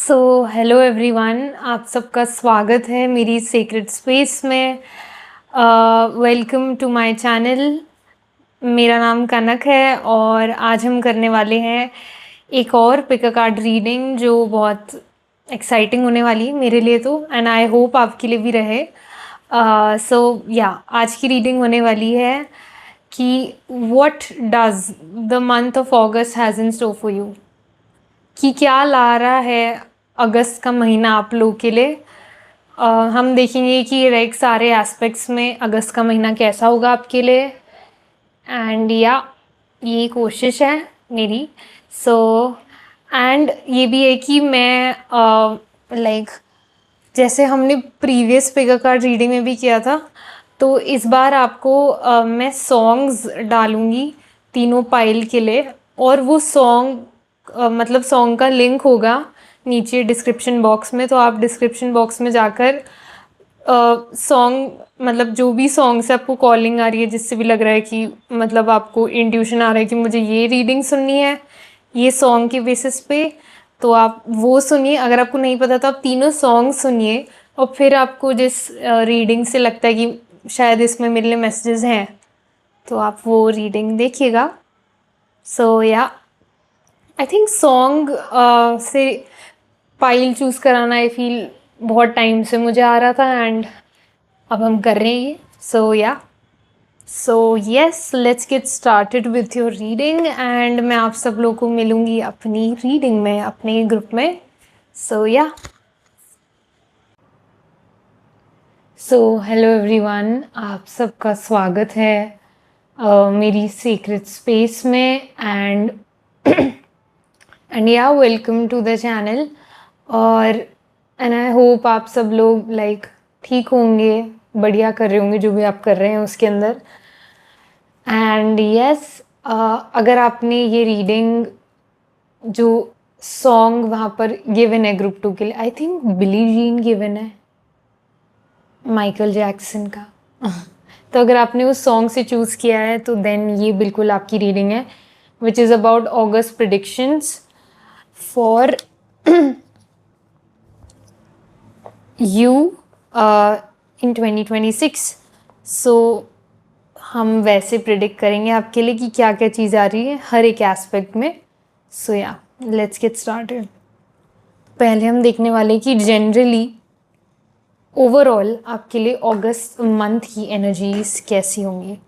So hello everyone, आप सबका स्वागत है मेरी सीक्रेट स्पेस में। Welcome to my channel. मेरा नाम कनक है और आज हम करने वाले हैं एक और पिक अ कार्ड रीडिंग जो बहुत एक्साइटिंग होने वाली है मेरे लिए तो, एंड आई होप आपके लिए भी रहे। आज की रीडिंग होने वाली है कि what does the month of August has in store for you, कि क्या ला रहा है अगस्त का महीना आप लोगों के लिए। हम देखेंगे कि लाइक सारे एस्पेक्ट्स में अगस्त का महीना कैसा होगा आपके लिए। एंड ये कोशिश है मेरी। सो एंड ये भी है कि मैं लाइक जैसे हमने प्रीवियस फिगर कार्ड रीडिंग में भी किया था, तो इस बार आपको मैं सॉन्ग्स डालूँगी तीनों पाइल के लिए, और वो सॉन्ग मतलब सॉन्ग का लिंक होगा नीचे डिस्क्रिप्शन बॉक्स में। तो आप डिस्क्रिप्शन बॉक्स में जाकर सॉन्ग मतलब जो भी सॉन्ग से आपको कॉलिंग आ रही है, जिससे भी लग रहा है कि मतलब आपको इंट्यूशन आ रहा है कि मुझे ये रीडिंग सुननी है ये सॉन्ग के बेसिस पे, तो आप वो सुनिए। अगर आपको नहीं पता तो आप तीनों सॉन्ग सुनिए, और फिर आपको जिस रीडिंग से लगता है कि शायद इसमें मेरे लिए मैसेजेस हैं, तो आप वो रीडिंग देखिएगा। सो आई थिंक सॉन्ग से फाइल चूज़ कराना आई फील बहुत टाइम से मुझे आ रहा था, एंड अब हम कर रहे हैं ये। So yes, let's get started with your reading, and मैं आप सब लोगों को मिलूँगी अपनी रीडिंग में, अपने ग्रुप में। सो हेलो एवरीवन, आप सबका स्वागत है मेरी सीक्रेट स्पेस में, and welcome to the channel. और एंड आई होप आप सब लोग लाइक ठीक होंगे, बढ़िया कर रहे होंगे जो भी आप कर रहे हैं उसके अंदर। एंड अगर आपने ये रीडिंग जो सॉन्ग वहाँ पर गिवन है ग्रुप 2 के लिए, I think Billie Jean given है, माइकल जैक्सन का। तो अगर आपने उस सॉन्ग से चूज़ किया है तो देन ये बिल्कुल आपकी रीडिंग है, which is about August predictions for you in 2026। सो हम वैसे प्रिडिक्ट करेंगे आपके लिए कि क्या क्या चीज़ आ रही है हर एक एस्पेक्ट में। So let's get started. पहले हम देखने वाले कि जनरली ओवरऑल आपके लिए अगस्त मंथ की एनर्जीज कैसी होंगी।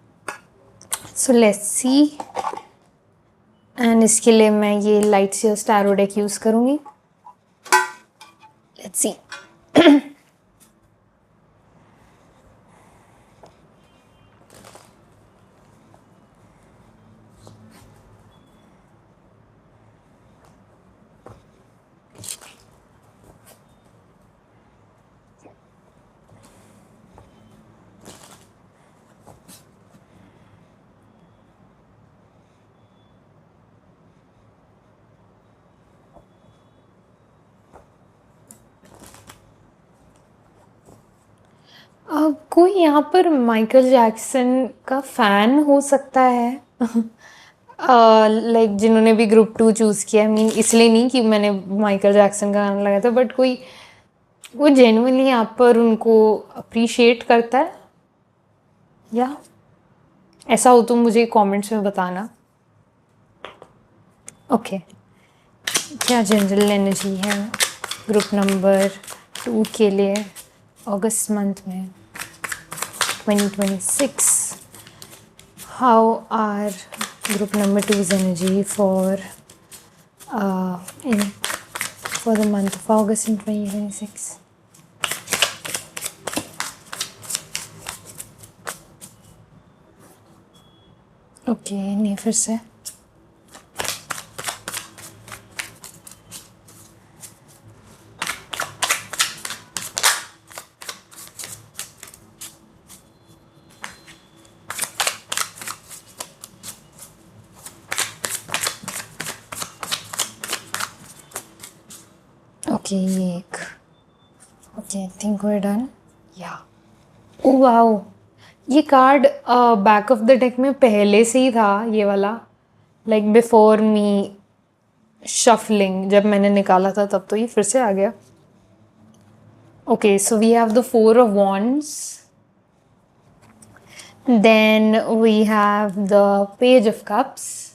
सो लेट्स सी, एंड इसके लिए मैं ये लाइट से टैरो डेक यूज़ करूँगी। Let's see. कोई यहाँ पर माइकल जैक्सन का फ़ैन हो सकता है। लाइक जिन्होंने भी ग्रुप 2 चूज़ किया, आई मीन इसलिए नहीं कि मैंने माइकल जैक्सन का गाना लगाया था, बट कोई वो जेन्युइनली यहाँ पर उनको अप्रिशिएट करता है, या ऐसा हो तो मुझे कमेंट्स में बताना। ओके, क्या जनरल एनर्जी है ग्रुप नंबर 2 के लिए अगस्त मंथ में 2026? How are group number 2's energy for the month of August in 2026? Okay, नहीं फिर से। ओके, ये एक। Okay, I think we are done. Oh wow, ये card back of the deck में पहले से ही था, ये वाला, लाइक बिफोर मी शफलिंग, जब मैंने निकाला था तब तो ये फिर से आ गया. Okay, so we have the 4 of Wands. Then we have the Page of Cups.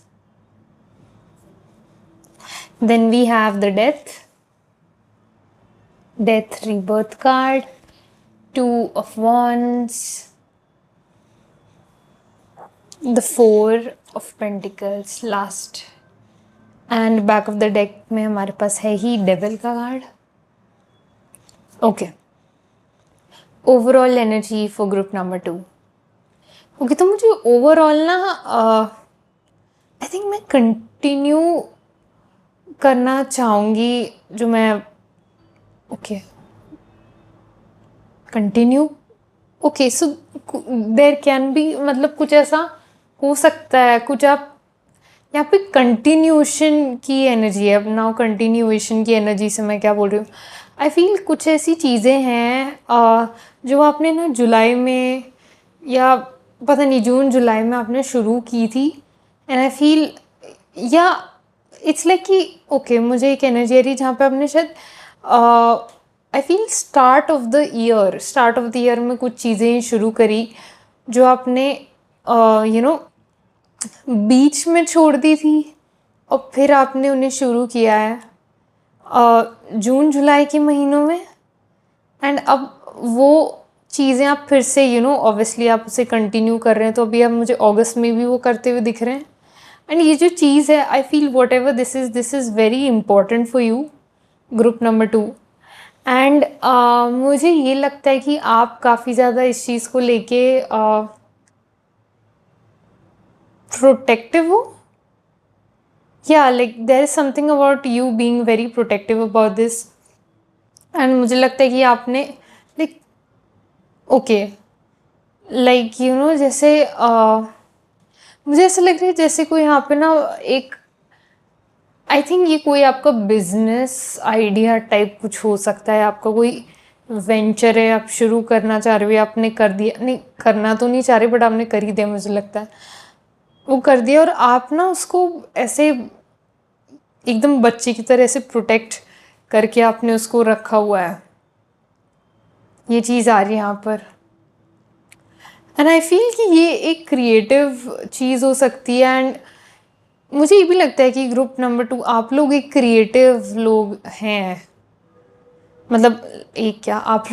Then we have the Death rebirth card, 2 of Wands, the 4 of Pentacles last, and back of the deck में हमारे पास है ही Devil का card. Okay, overall energy for group number 2. Okay, तो मुझे overall ना I think मैं continue करना चाहूँगी जो मैं. Okay, continue. Okay, so there can be, मतलब कुछ ऐसा हो सकता है, कुछ आप यहाँ पे कंटिन्यूशन की एनर्जी है. अब नाउ कंटिन्यूएशन की एनर्जी से मैं क्या बोल रही हूँ, आई फील कुछ ऐसी चीज़ें हैं जो आपने ना जुलाई में या पता नहीं जून जुलाई में आपने शुरू की थी. एंड आई फील या इट्स लाइक कि ओके, मुझे एक एनर्जी आ रही जहाँ पे आपने शायद I feel start of the year में कुछ चीज़ें शुरू करी जो आपने बीच में छोड़ दी थी और फिर आपने उन्हें शुरू किया है जून जुलाई के महीनों में. एंड अब वो चीज़ें आप फिर से ऑब्वियसली आप उसे कंटिन्यू कर रहे हैं. तो अभी आप मुझे अगस्त में भी वो करते हुए दिख रहे हैं. एंड ये जो चीज़ है, I feel what ever this is very important for you, group number 2. And मुझे ये लगता है कि आप काफ़ी ज़्यादा इस चीज़ को लेके प्रोटेक्टिव हो. या like there is something about you being very protective about this. And मुझे लगता है कि आपने लाइक ओके, लाइक जैसे मुझे ऐसा लग रहा है जैसे कोई यहाँ पे ना एक, आई थिंक ये कोई आपका बिजनेस आइडिया टाइप कुछ हो सकता है. आपका कोई वेंचर है, आप शुरू करना चाह रहे हो, आपने कर दिया, नहीं करना तो नहीं चाह रहे बट आपने कर ही दिया, मुझे लगता है वो कर दिया. और आप ना उसको ऐसे एकदम बच्चे की तरह ऐसे प्रोटेक्ट करके आपने उसको रखा हुआ है. ये चीज़ आ रही है यहाँ पर. एंड आई फील कि ये एक क्रिएटिव चीज़ हो सकती है. एंड मुझे ये भी लगता है कि ग्रुप नंबर 2 आप लोग एक क्रिएटिव लोग हैं. मतलब एक क्या, आप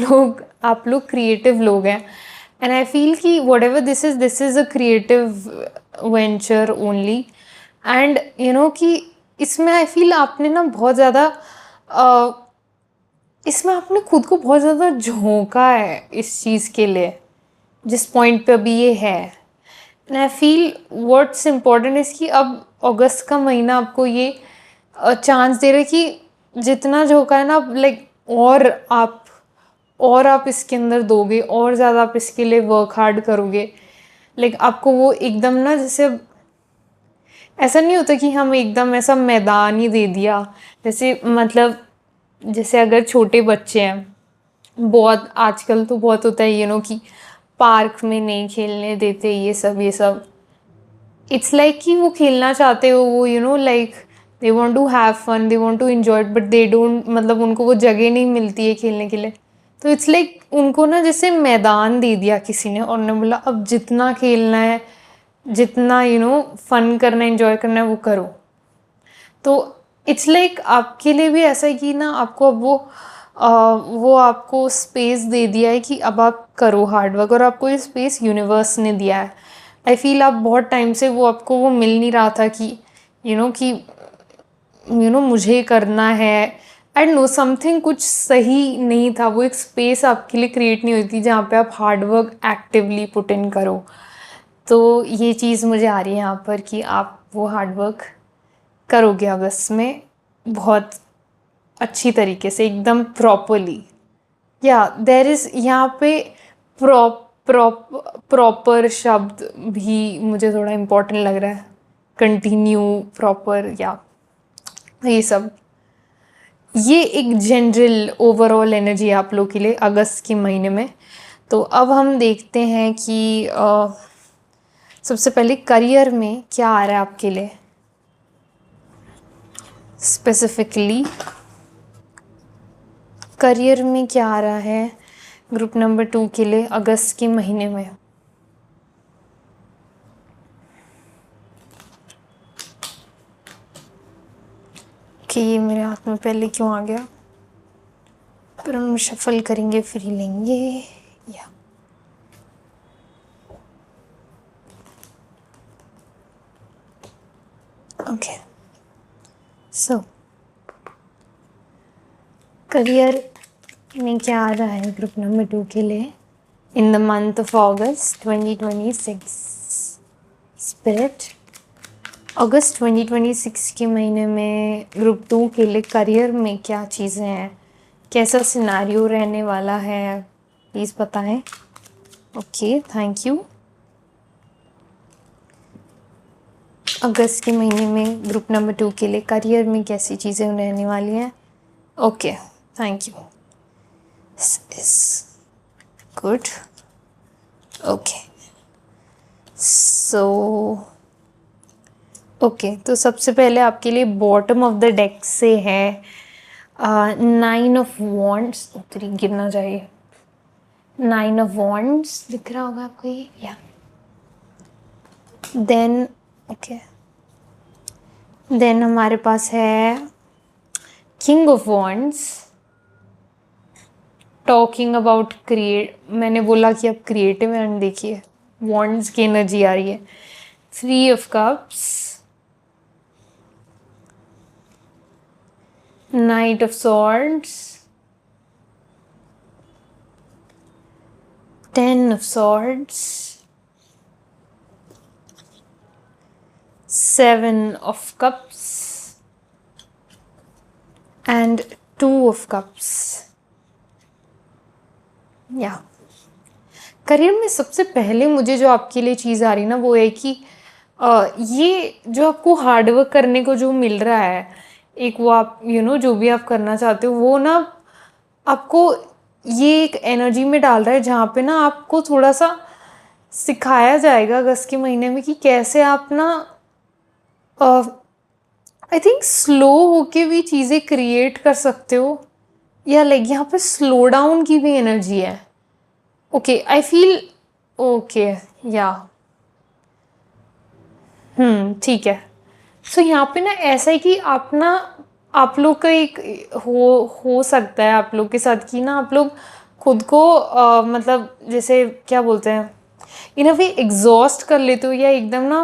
लोग क्रिएटिव लोग हैं. एंड आई फील कि what ever this is a creative venture only. And कि इसमें आई फील आपने ना बहुत ज़्यादा इसमें आपने खुद को बहुत ज़्यादा झोंका है इस चीज़ के लिए जिस पॉइंट पे अभी ये है. And I feel what's important is कि अब अगस्त का महीना आपको ये चांस दे रहा है कि जितना झोंका है ना, लाइक और आप इसके अंदर दोगे, और ज़्यादा आप इसके लिए वर्क हार्ड करोगे. लाइक आपको वो एकदम ना, जैसे ऐसा नहीं होता कि हम एकदम ऐसा मैदान ही दे दिया. जैसे मतलब जैसे अगर छोटे बच्चे हैं, बहुत आजकल तो बहुत होता है कि पार्क में नहीं खेलने देते, ये सब. इट्स लाइक कि वो खेलना चाहते हो, वो like they want to have fun, they want to enjoy it, but they don't, मतलब उनको वो जगह नहीं मिलती है खेलने के लिए. तो इट्स लाइक उनको ना जैसे मैदान दे दिया किसी ने और ने बोला अब जितना खेलना है, जितना फन करना है, इन्जॉय करना है, वो करो. तो इट्स लाइक आपके लिए भी ऐसा है कि ना आपको अब वो आपको स्पेस दे दिया है कि अब आप करो हार्डवर्क. और आपको ये स्पेस यूनिवर्स ने दिया है. आई फील आप बहुत टाइम से वो आपको वो मिल नहीं रहा था कि मुझे करना है. आई नो समथिंग कुछ सही नहीं था. वो एक स्पेस आपके लिए क्रिएट नहीं हुई थी जहाँ पे आप हार्डवर्क एक्टिवली पुट इन करो. तो ये चीज़ मुझे आ रही है यहाँ पर कि आप वो हार्डवर्क करोगे अगस्त में बहुत अच्छी तरीके से, एकदम प्रॉपरली. या देयर इज़ यहाँ पे प्रॉपर शब्द भी मुझे थोड़ा इम्पोर्टेंट लग रहा है. कंटिन्यू, प्रॉपर, या ये सब. ये एक जनरल ओवरऑल एनर्जी है आप लोग के लिए अगस्त के महीने में. तो अब हम देखते हैं कि सबसे पहले करियर में क्या आ रहा है आपके लिए. स्पेसिफिकली करियर में क्या आ रहा है ग्रुप नंबर 2 के लिए अगस्त के महीने में? कि ये मेरे हाथ में पहले क्यों आ गया, पर हम शफल करेंगे फिर ही लेंगे। या ओके, सो करियर में क्या आ रहा है ग्रुप नंबर 2 के लिए in the month of August 2026? Spirit, अगस्त 2026 के महीने में ग्रुप 2 के लिए करियर में क्या चीज़ें हैं, कैसा सिनेरियो रहने वाला है, प्लीज़ बताएं। Okay, thank you. अगस्त के महीने में ग्रुप नंबर 2 के लिए करियर में कैसी चीज़ें रहने वाली हैं? ओके, थैंक यू, इस गुड। ओके, सो ओके, तो सबसे पहले आपके लिए बॉटम ऑफ द डेक से है 9 ऑफ वॉन्ड्स, उतरी गिरना चाहिए। 9 ऑफ वॉन्ड्स दिख रहा होगा आपको ये, या देन ओके, देन हमारे पास है king of wands, talking about create, मैंने बोला कि अब क्रिएटिव एंड देखिए वॉन्ड्स की एनर्जी आ रही है। 3 of cups, night of swords, 10 of swords, 7 of cups and 2 of cups. या करियर में सबसे पहले मुझे जो आपके लिए चीज़ आ रही ना वो है कि ये जो आपको हार्डवर्क करने को जो मिल रहा है, एक वो आप जो भी आप करना चाहते हो वो ना आपको ये एक एनर्जी में डाल रहा है जहाँ पे ना आपको थोड़ा सा सिखाया जाएगा अगस्त के महीने में कि कैसे आप ना आई थिंक स्लो होके भी चीज़ें क्रिएट कर सकते हो, या लाइक यहाँ पे स्लो डाउन की भी एनर्जी है। ओके, आई फील ओके, या ठीक है। सो यहाँ पे ना ऐसा है कि आप लोग का एक हो सकता है आप लोग के साथ कि ना आप लोग खुद को मतलब जैसे क्या बोलते हैं इन अ वे एग्जॉस्ट कर लेते हो, या एकदम ना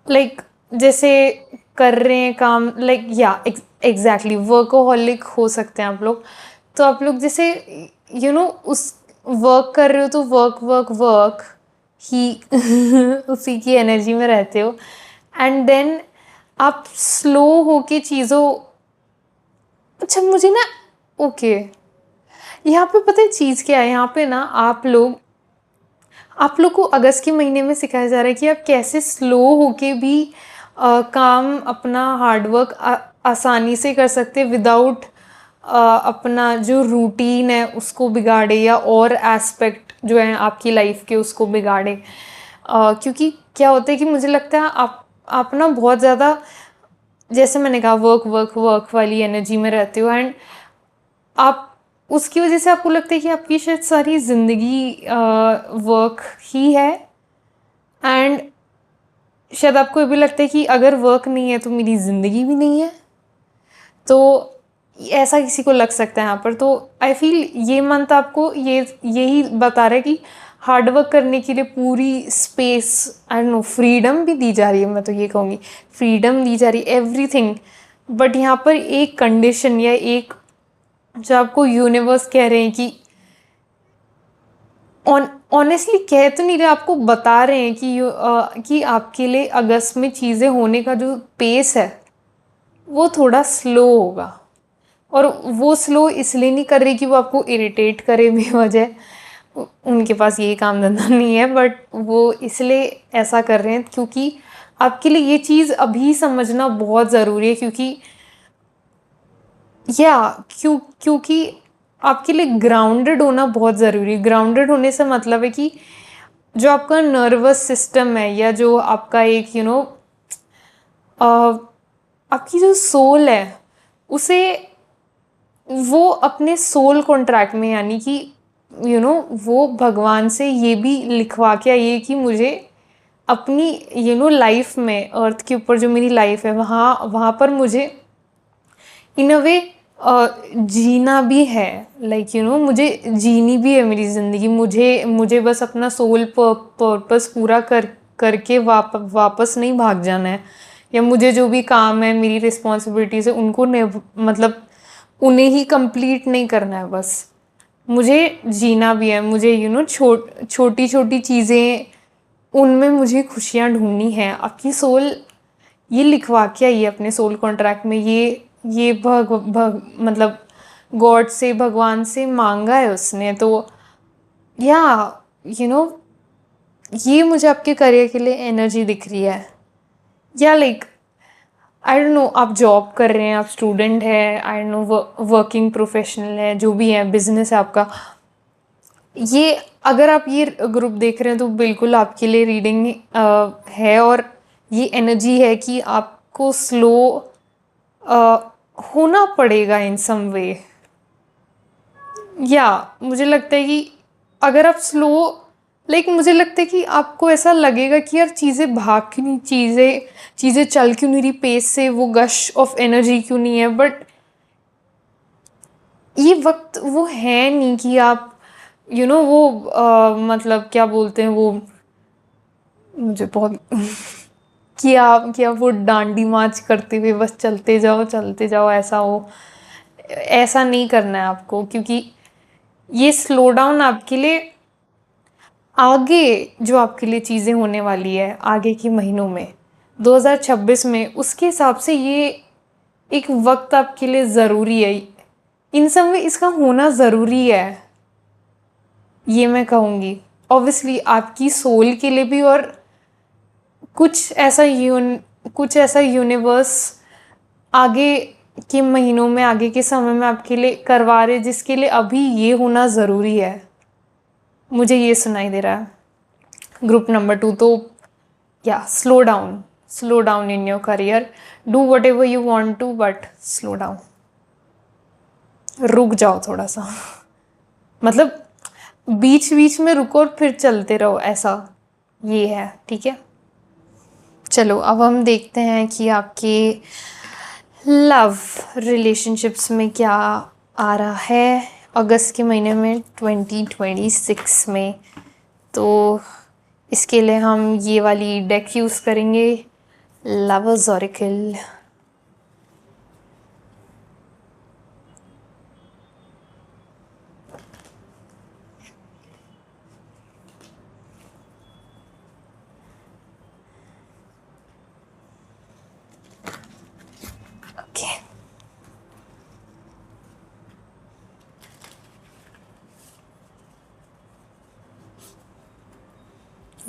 लाइक जैसे कर रहे हैं काम, लाइक या एग्जैक्टली वर्कोहॉलिक हो सकते हैं आप लोग। तो आप लोग जैसे उस वर्क कर रहे हो तो वर्क वर्क वर्क ही उसी की एनर्जी में रहते हो, एंड देन आप स्लो होके चीज़ों, अच्छा मुझे ना ओके यहाँ पे पता है चीज़ क्या है, यहाँ पे ना आप लोग को अगस्त के महीने में सिखाया जा रहा है कि आप कैसे स्लो होके भी काम अपना हार्डवर्क आसानी से कर सकते हैं विदाउट अपना जो रूटीन है उसको बिगाड़े या और एस्पेक्ट जो है आपकी लाइफ के उसको बिगाड़े। क्योंकि क्या होता है कि मुझे लगता है आप ना बहुत ज़्यादा, जैसे मैंने कहा, वर्क वर्क वर्क वाली एनर्जी में रहते हो, एंड आप उसकी वजह से आपको लगता है कि आपकी शायद सारी ज़िंदगी वर्क ही है, एंड शायद आपको ये भी लगता है कि अगर वर्क नहीं है तो मेरी ज़िंदगी भी नहीं है। तो ऐसा किसी को लग सकता है यहाँ पर। तो आई फील ये मंथ आपको यही बता रहा है कि हार्डवर्क करने के लिए पूरी space, I don't know, freedom भी दी जा रही है, मैं तो ये कहूँगी फ्रीडम दी जा रही है, एवरीथिंग। बट यहाँ पर एक कंडीशन या एक जो आपको यूनिवर्स कह रहे हैं कि ऑनेस्टली कह तो नहीं रहे, आपको बता रहे हैं कि आपके लिए अगस्त में चीज़ें होने का जो पेस है वो थोड़ा स्लो होगा। और वो स्लो इसलिए नहीं कर रही कि वो आपको इरिटेट करे बेवजह, उनके पास ये काम धंधा नहीं है, बट वो इसलिए ऐसा कर रहे हैं क्योंकि आपके लिए ये चीज़ अभी समझना बहुत ज़रूरी है। क्योंकि आपके लिए ग्राउंडेड होना बहुत ज़रूरी है। ग्राउंडेड होने से मतलब है कि जो आपका नर्वस सिस्टम है या जो आपका एक आपकी जो सोल है उसे वो अपने सोल कॉन्ट्रैक्ट में, यानी कि वो भगवान से ये भी लिखवा के आई है कि मुझे अपनी लाइफ में, अर्थ के ऊपर जो मेरी लाइफ है वहाँ वहाँ पर मुझे इन अ वे जीना भी है। लाइक मुझे जीनी भी है मेरी ज़िंदगी। मुझे मुझे बस अपना सोल पर्पस पूरा करके वापस नहीं भाग जाना है, या मुझे जो भी काम है, मेरी रिस्पॉन्सिबिलिटीज़ है, उनको मतलब उन्हें ही कंप्लीट नहीं करना है। बस मुझे जीना भी है। मुझे छोटी छोटी चीज़ें, उनमें मुझे खुशियाँ ढूंढनी है। आपकी सोल ये लिखवा के आई है अपने सोल कॉन्ट्रैक्ट में। ये मतलब गॉड से, भगवान से मांगा है उसने। तो या यू नो ये मुझे आपके करियर के लिए एनर्जी दिख रही है। या लाइक आई डोंट नो, आप जॉब कर रहे हैं, आप स्टूडेंट है, I don't know, working professional है, जो भी है, बिजनेस है आपका। ये अगर आप ये ग्रुप देख रहे हैं तो बिल्कुल आपके लिए रीडिंग है। और ये एनर्जी है कि आपको स्लो होना पड़ेगा इन सम वे। या मुझे लगता है कि अगर आप स्लो, लाइक मुझे लगता है कि आपको ऐसा लगेगा कि यार चीज़ें भाग क्यों नहीं, चीज़ें चल क्यों नहीं रही पेस से, वो गश ऑफ एनर्जी क्यों नहीं है। बट ये वक्त वो है नहीं कि आप वो मतलब क्या बोलते हैं वो, मुझे बहुत कि आप वो डांडी मार्च करते हुए बस चलते जाओ, ऐसा हो, ऐसा नहीं करना है आपको। क्योंकि ये स्लो डाउन आपके लिए आगे, जो आपके लिए चीज़ें होने वाली है आगे के महीनों में, 2026 में, उसके हिसाब से ये एक वक्त आपके लिए ज़रूरी है। इन सब में इसका होना ज़रूरी है, ये मैं कहूँगी। ऑब्वियसली आपकी सोल के लिए भी, और कुछ ऐसा यूनिवर्स आगे के महीनों में, आगे के समय में आपके लिए करवा रहे, जिसके लिए अभी ये होना ज़रूरी है। मुझे ये सुनाई दे रहा है। ग्रुप नंबर 2 तो या slow down in your career. Do whatever you want to, but slow down, रुक जाओ थोड़ा सा। मतलब बीच बीच में रुको और फिर चलते रहो, ऐसा ये है। ठीक है, चलो अब हम देखते हैं कि आपके लव रिलेशनशिप्स में क्या आ रहा है अगस्त के महीने में, 2026 में। तो इसके लिए हम ये वाली डेक यूज़ करेंगे, lovers oracle. Okay,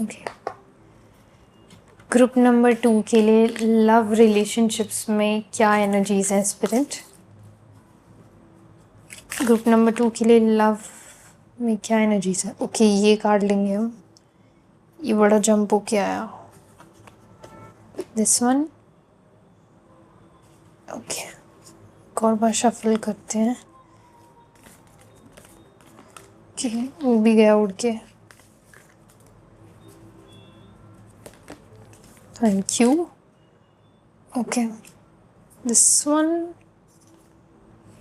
okay, group number 2 के लिए लव रिलेशनशिप्स में क्या एनर्जीज हैं स्पिरिट? ग्रुप नंबर 2 के लिए लव में क्या एनर्जीज है? ओके, ये कार्ड लेंगे हम। ये बड़ा जंप होके आया, दिस वन। ओके, एक और बार शफल करते हैं। ओके, वो भी गया उड़ के, thank you. Okay, this one.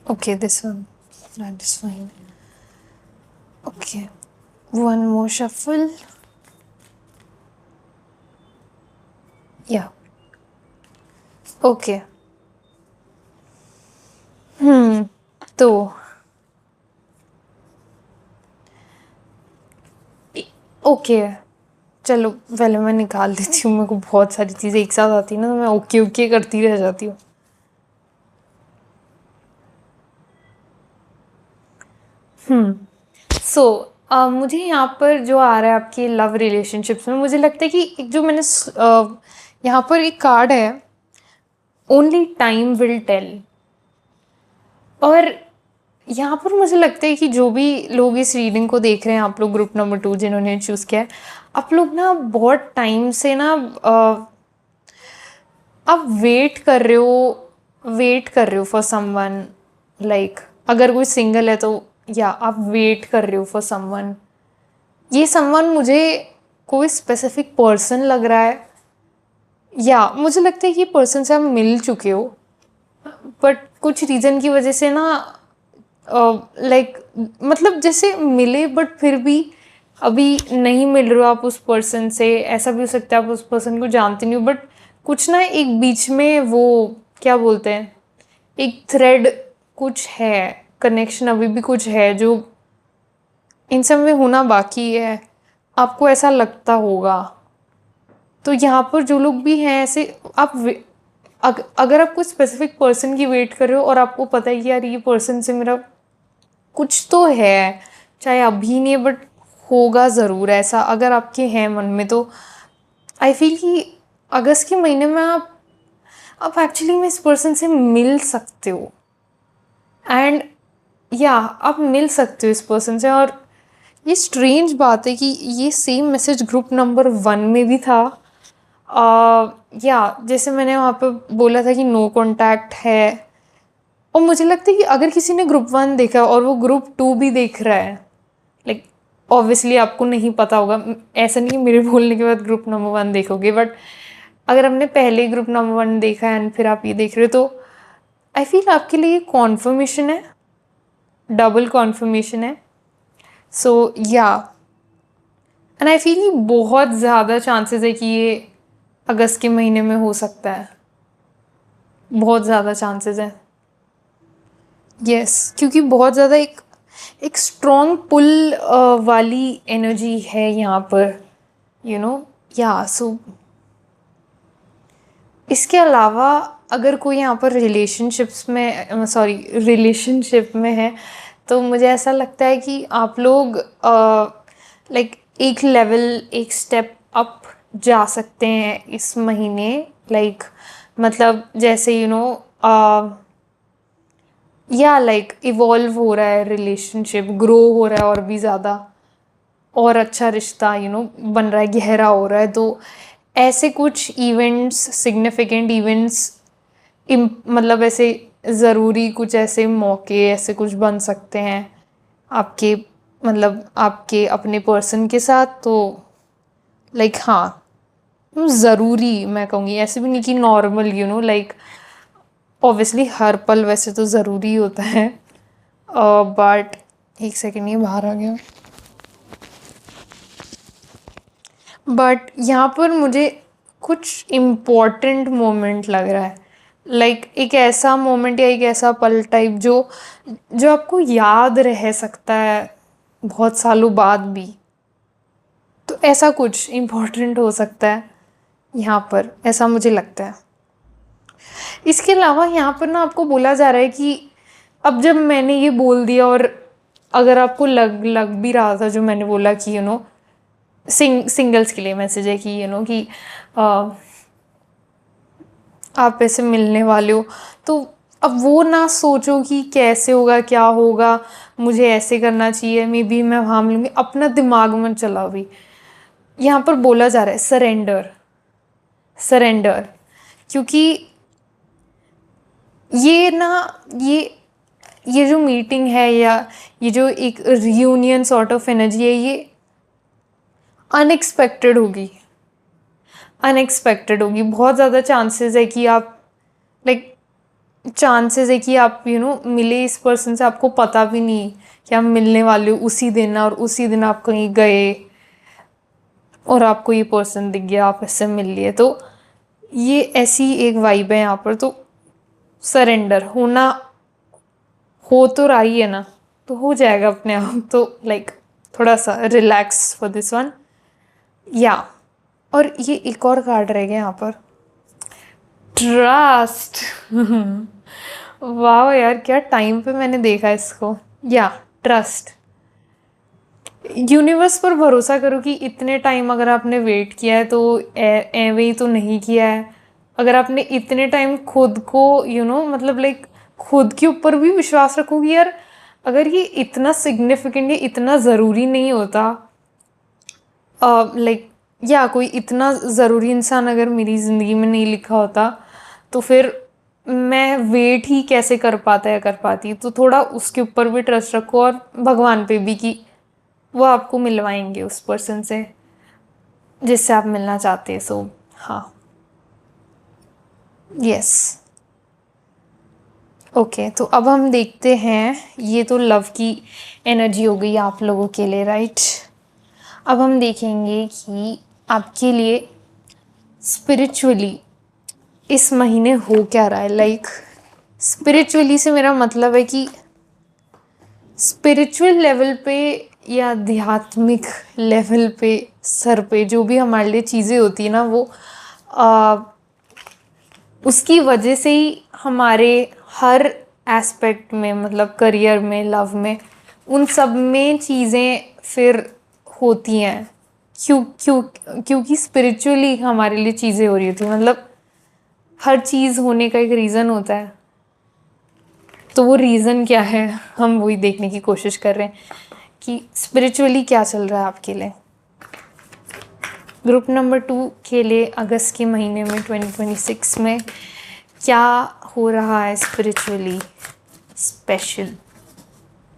Okay, this one, that is fine. Okay, one more shuffle. Yeah. Okay. तो ओके, चलो पहले मैं निकाल देती हूँ। मेरे को बहुत सारी चीज़ें एक साथ आती है ना, तो मैं ओके करती रह जाती हूँ। सो मुझे यहाँ पर जो आ रहा है आपके लव रिलेशनशिप्स में, मुझे लगता है कि एक जो मैंने यहाँ पर एक कार्ड है, ओनली टाइम विल टेल। और यहाँ पर मुझे लगता है कि जो भी लोग इस रीडिंग को देख रहे हैं, आप लोग ग्रुप नंबर 2 जिन्होंने चूज़ किया है, आप लोग ना बहुत टाइम से ना आप वेट कर रहे हो फॉर समवन, लाइक अगर कोई सिंगल है तो या आप वेट कर रहे हो फॉर समवन। ये समवन मुझे कोई स्पेसिफिक पर्सन लग रहा है, या मुझे लगता है कि पर्सन से आप मिल चुके हो, बट कुछ रीज़न की वजह से ना लाइक मतलब जैसे मिले बट फिर भी अभी नहीं मिल रहे हो आप उस पर्सन से। ऐसा भी हो सकता है आप उस पर्सन को जानते नहीं हो, बट कुछ ना एक बीच में वो क्या बोलते हैं, एक थ्रेड कुछ है, कनेक्शन अभी भी कुछ है जो इन सब में होना बाकी है, आपको ऐसा लगता होगा। तो यहाँ पर जो लोग भी हैं ऐसे, आप अगर आप कुछ स्पेसिफिक पर्सन की वेट कर रहे हो और आपको पता है कि यार ये पर्सन से मेरा कुछ तो है, चाहे अभी नहीं बट होगा ज़रूर ऐसा, अगर आपके हैं मन में, तो आई फील कि अगस्त के महीने में आप एक्चुअली में इस पर्सन से मिल सकते हो। एंड या आप मिल सकते हो इस पर्सन से। और ये स्ट्रेंज बात है कि ये सेम मैसेज ग्रुप नंबर 1 में भी था। या जैसे मैंने वहाँ पे बोला था कि नो कॉन्टैक्ट है, और मुझे लगता है कि अगर किसी ने ग्रुप 1 देखा और वो ग्रुप 2 भी देख रहा है, लाइक ऑब्वियसली आपको नहीं पता होगा, ऐसा नहीं मेरे बोलने के बाद ग्रुप नंबर 1 देखोगे, बट अगर हमने पहले ग्रुप नंबर 1 देखा एंड फिर आप ये देख रहे हो, तो आई फील आपके लिए कॉन्फर्मेशन है, डबल कॉन्फर्मेशन है। सो या एंड आई फील बहुत ज़्यादा चांसेस है कि ये अगस्त के महीने में हो सकता है, बहुत ज़्यादा चांसेस है। यस, क्योंकि बहुत ज़्यादा एक स्ट्रॉन्ग पुल वाली एनर्जी है यहाँ पर, यू नो। या सो इसके अलावा अगर कोई यहाँ पर रिलेशनशिप में है, तो मुझे ऐसा लगता है कि आप लोग लाइक एक लेवल, एक स्टेप अप जा सकते हैं इस महीने। लाइक मतलब जैसे या लाइक इवॉल्व हो रहा है रिलेशनशिप, ग्रो हो रहा है और भी ज़्यादा, और अच्छा रिश्ता बन रहा है, गहरा हो रहा है। तो ऐसे कुछ इवेंट्स, सिग्निफिकेंट इवेंट्स, मतलब ऐसे ज़रूरी कुछ ऐसे मौके ऐसे कुछ बन सकते हैं आपके, मतलब आपके अपने पर्सन के साथ। तो लाइक हाँ, ज़रूरी मैं कहूँगी, ऐसे भी नहीं कि नॉर्मल, लाइक ऑब्वियसली हर पल वैसे तो ज़रूरी होता है, बट एक सेकेंड ये बाहर आ गया। बट यहाँ पर मुझे कुछ इम्पॉर्टेंट मोमेंट लग रहा है, लाइक एक ऐसा मोमेंट या एक ऐसा पल टाइप जो आपको याद रह सकता है बहुत सालों बाद भी। तो ऐसा कुछ इम्पॉर्टेंट हो सकता है यहाँ पर, ऐसा मुझे लगता है। इसके अलावा यहाँ पर ना आपको बोला जा रहा है कि अब जब मैंने ये बोल दिया, और अगर आपको लग भी रहा था जो मैंने बोला कि सिंगल्स के लिए मैसेज है कि कि आप ऐसे मिलने वाले हो, तो अब वो ना सोचो कि कैसे होगा, क्या होगा, मुझे ऐसे करना चाहिए, मे बी मैं वहाँ मिलूँगी, अपना दिमाग मत चलाओ भी। यहाँ पर बोला जा रहा है सरेंडर, क्योंकि ये ना ये जो मीटिंग है या ये जो एक रियूनियन सॉर्ट ऑफ एनर्जी है, ये अनएक्सपेक्टेड होगी। बहुत ज़्यादा चांसेस है कि आप मिले इस पर्सन से, आपको पता भी नहीं कि आप मिलने वाले हो उसी दिन, और उसी दिन आप कहीं गए और आपको ये पर्सन दिख गया, आप इससे मिल लिए। तो ये ऐसी एक वाइब है यहाँ पर। तो सरेंडर होना हो तो रही है ना, तो हो जाएगा अपने आप। तो लाइक थोड़ा सा रिलैक्स फॉर दिस वन। या और ये एक और कार्ड रह गया यहाँ पर, ट्रस्ट। वाह यार, क्या टाइम पे मैंने देखा इसको। या ट्रस्ट, यूनिवर्स पर भरोसा करो कि इतने टाइम अगर आपने वेट किया है तो एवे ही तो नहीं किया है। अगर आपने इतने टाइम खुद को मतलब लाइक खुद के ऊपर भी विश्वास रखो कि यार अगर ये इतना सिग्निफिकेंट, ये इतना ज़रूरी नहीं होता, लाइक या कोई इतना ज़रूरी इंसान अगर मेरी ज़िंदगी में नहीं लिखा होता, तो फिर मैं वेट ही कैसे कर पाता या कर पाती। तो थोड़ा उसके ऊपर भी ट्रस्ट रखो और भगवान पे भी कि वो आपको मिलवाएंगे उस पर्सन से जिससे आप मिलना चाहते हैं। सो हाँ, यस। ओके, तो अब हम देखते हैं, ये तो लव की एनर्जी हो गई आप लोगों के लिए, राइट। अब हम देखेंगे कि आपके लिए स्पिरिचुअली इस महीने हो क्या रहा है। लाइक स्पिरिचुअली से मेरा मतलब है कि स्पिरिचुअल लेवल पे या आध्यात्मिक लेवल पे, सर पे जो भी हमारे लिए चीज़ें होती है ना, वो उसकी वजह से ही हमारे हर एस्पेक्ट में, मतलब करियर में, लव में, उन सब में चीज़ें फिर होती हैं। क्योंकि स्पिरिचुअली हमारे लिए चीज़ें हो रही होती हैं। मतलब हर चीज़ होने का एक रीज़न होता है। तो वो रीज़न क्या है, हम वही देखने की कोशिश कर रहे हैं कि स्पिरिचुअली क्या चल रहा है आपके लिए। ग्रुप नंबर 2 के लिए अगस्त के महीने में 2026 में क्या हो रहा है स्पिरिचुअली।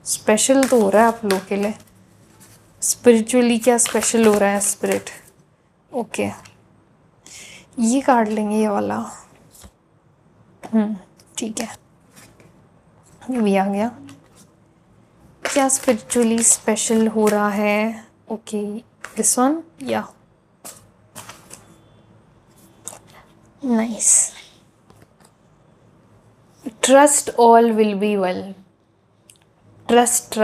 स्पेशल तो हो रहा है आप लोग के लिए। स्पिरिचुअली क्या स्पेशल हो रहा है स्पिरिट। ओके, ये काट लेंगे ये वाला। ठीक है, ये भी आ गया। क्या स्पिरिचुअली स्पेशल हो रहा है। ओके, दिस वन, या nice. Trust all will be well. Trust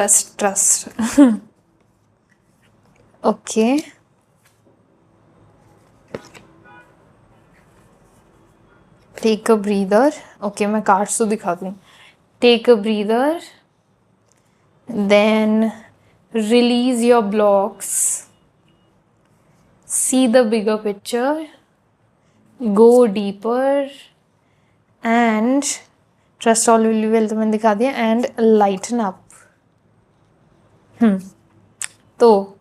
okay, take a breather. Okay, मैं कार्ड्स तो दिखाती हूँ। Take a breather, then release your blocks, see the bigger picture, go deeper, and trust all will be well तो मैंने दिखा दिया, and lighten up. तो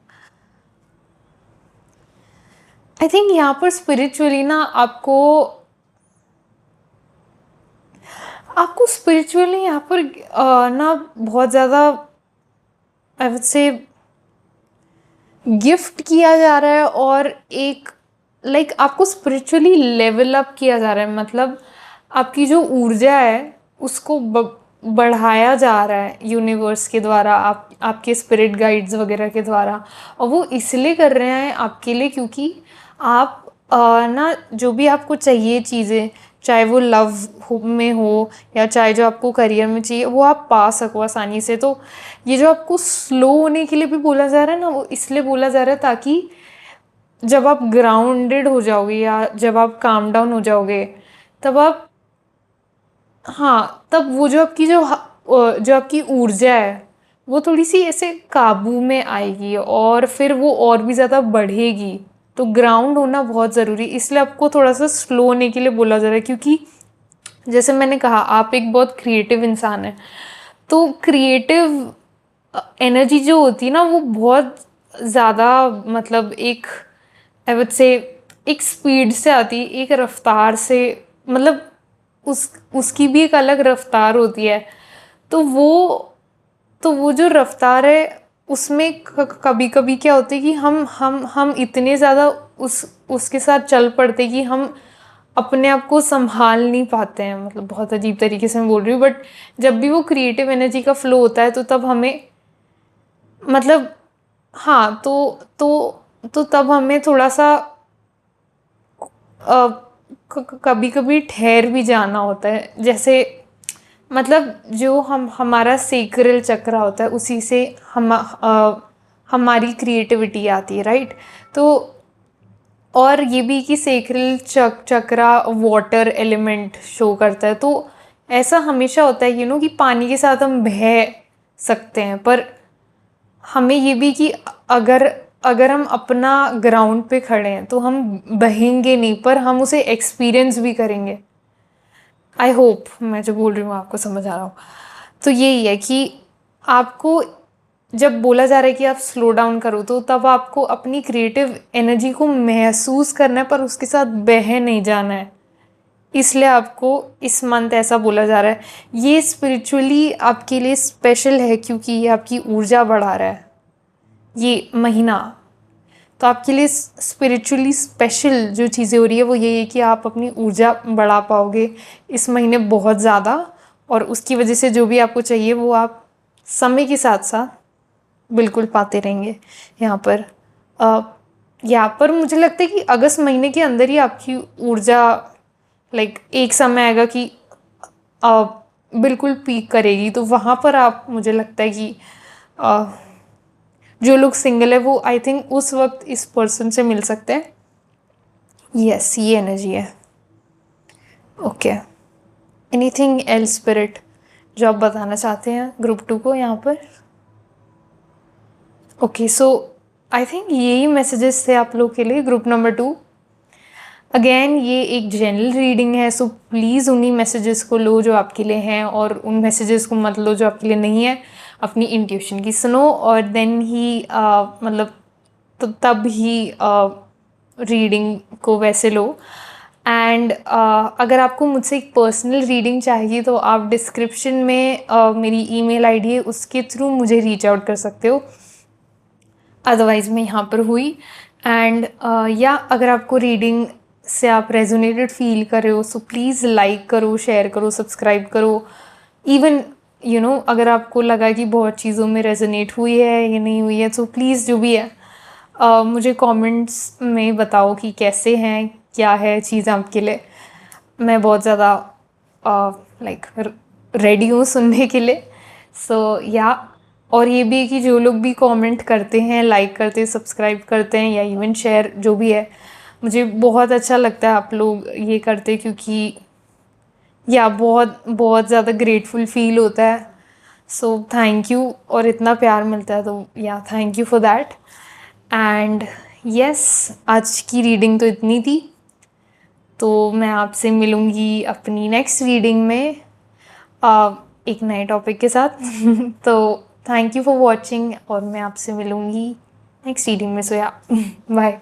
I think यहाँ पर स्पिरिचुअली ना आपको स्पिरिचुअली यहाँ पर ना बहुत ज़्यादा आई वुड से गिफ्ट किया जा रहा है, और एक लाइक आपको स्पिरिचुअली लेवल अप किया जा रहा है। मतलब आपकी जो ऊर्जा है उसको बढ़ाया जा रहा है यूनिवर्स के द्वारा, आपके स्पिरिट गाइड्स वगैरह के द्वारा। और वो इसलिए कर रहे हैं आपके लिए क्योंकि आप ना जो भी आपको चाहिए चीज़ें, चाहे वो लव में हो या चाहे जो आपको करियर में चाहिए, वो आप पा सको आसानी से। तो ये जो आपको स्लो होने के लिए भी बोला जा रहा है ना, वो इसलिए बोला जा रहा है ताकि जब आप ग्राउंडेड हो जाओगे या जब आप काम डाउन हो जाओगे, तब आप, हाँ, तब वो जो आपकी जो आपकी ऊर्जा है वो थोड़ी सी ऐसे काबू में आएगी और फिर वो और भी ज़्यादा बढ़ेगी। तो ग्राउंड होना बहुत ज़रूरी, इसलिए आपको थोड़ा सा स्लो होने के लिए बोला जा रहा है। क्योंकि जैसे मैंने कहा, आप एक बहुत क्रिएटिव इंसान हैं। तो क्रिएटिव एनर्जी जो होती है ना, वो बहुत ज़्यादा, मतलब एक आई वुड से एक स्पीड से आती है, एक रफ्तार से। मतलब उसकी भी एक अलग रफ्तार होती है। तो वो जो रफ्तार है उसमें कभी कभी क्या होता है कि हम इतने ज़्यादा उसके साथ चल पड़ते कि हम अपने आप को संभाल नहीं पाते हैं। मतलब बहुत अजीब तरीके से मैं बोल रही हूँ, बट जब भी वो क्रिएटिव एनर्जी का फ्लो होता है तो तब हमें, मतलब हाँ, तो तब हमें थोड़ा सा कभी कभी ठहर भी जाना होता है। जैसे मतलब जो हमारा सेक्रल चक्र होता है उसी से हमारी क्रिएटिविटी आती है, राइट। तो और ये भी कि सेक्रल चक्रा वाटर एलिमेंट शो करता है। तो ऐसा हमेशा होता है कि पानी के साथ हम बह सकते हैं, पर हमें ये भी कि अगर हम अपना ग्राउंड पे खड़े हैं तो हम बहेंगे नहीं, पर हम उसे एक्सपीरियंस भी करेंगे। आई होप मैं जो बोल रही हूँ आपको समझ आ रहा हो। तो यही है कि आपको जब बोला जा रहा है कि आप स्लो डाउन करो, तो तब आपको अपनी क्रिएटिव एनर्जी को महसूस करना है, पर उसके साथ बह नहीं जाना है। इसलिए आपको इस मंथ ऐसा बोला जा रहा है। ये स्पिरिचुअली आपके लिए स्पेशल है क्योंकि ये आपकी ऊर्जा बढ़ा रहा है ये महीना। तो आपके लिए स्पिरिचुअली स्पेशल जो चीज़ें हो रही है वो ये है कि आप अपनी ऊर्जा बढ़ा पाओगे इस महीने बहुत ज़्यादा, और उसकी वजह से जो भी आपको चाहिए वो आप समय के साथ साथ बिल्कुल पाते रहेंगे। यहाँ पर मुझे लगता है कि अगस्त महीने के अंदर ही आपकी ऊर्जा लाइक एक समय आएगा कि अ, बिल्कुल पीक करेगी। तो वहाँ पर आप, मुझे लगता है कि जो लोग सिंगल है वो आई थिंक उस वक्त इस पर्सन से मिल सकते हैं। यस, ये एनर्जी है। ओके, एनीथिंग एल्स स्पिरिट जो आप बताना चाहते हैं ग्रुप 2 को यहाँ पर? ओके, सो आई थिंक यही मैसेजेस थे आप लोग के लिए ग्रुप नंबर 2। अगेन ये एक जनरल रीडिंग है, सो प्लीज़ उन्हीं मैसेजेस को लो जो आपके लिए हैं और उन मैसेजेस को मत लो जो आपके लिए नहीं है। अपनी इंट्यूशन की सुनो और देन ही मतलब तो तब ही रीडिंग को वैसे लो। एंड अगर आपको मुझसे एक पर्सनल रीडिंग चाहिए तो आप डिस्क्रिप्शन में मेरी ईमेल आईडी है, उसके थ्रू मुझे रीच आउट कर सकते हो। अदरवाइज़ मैं यहाँ पर हुई। एंड या अगर आपको रीडिंग से आप रेजोनेटेड फील कर रहे हो सो प्लीज़ लाइक करो, शेयर करो, सब्सक्राइब करो। इवन अगर आपको लगा कि बहुत चीज़ों में रेजोनेट हुई है या नहीं हुई है तो प्लीज़ जो भी है मुझे कमेंट्स में बताओ कि कैसे हैं, क्या है चीज़ आपके लिए। मैं बहुत ज़्यादा लाइक रेडी हूँ सुनने के लिए। सो या और ये भी है कि जो लोग भी कमेंट करते हैं, लाइक करते हैं, सब्सक्राइब करते हैं या इवन शेयर जो भी है, मुझे बहुत अच्छा लगता है आप लोग ये करते, क्योंकि या बहुत बहुत ज़्यादा ग्रेटफुल फील होता है। सो थैंक यू, और इतना प्यार मिलता है तो या thank you for that. And yes, आज की रीडिंग तो इतनी थी, तो मैं आपसे मिलूँगी अपनी नेक्स्ट रीडिंग में एक नए टॉपिक के साथ। तो थैंक यू फॉर वॉचिंग और मैं आपसे मिलूँगी नेक्स्ट रीडिंग में। सो या बाय।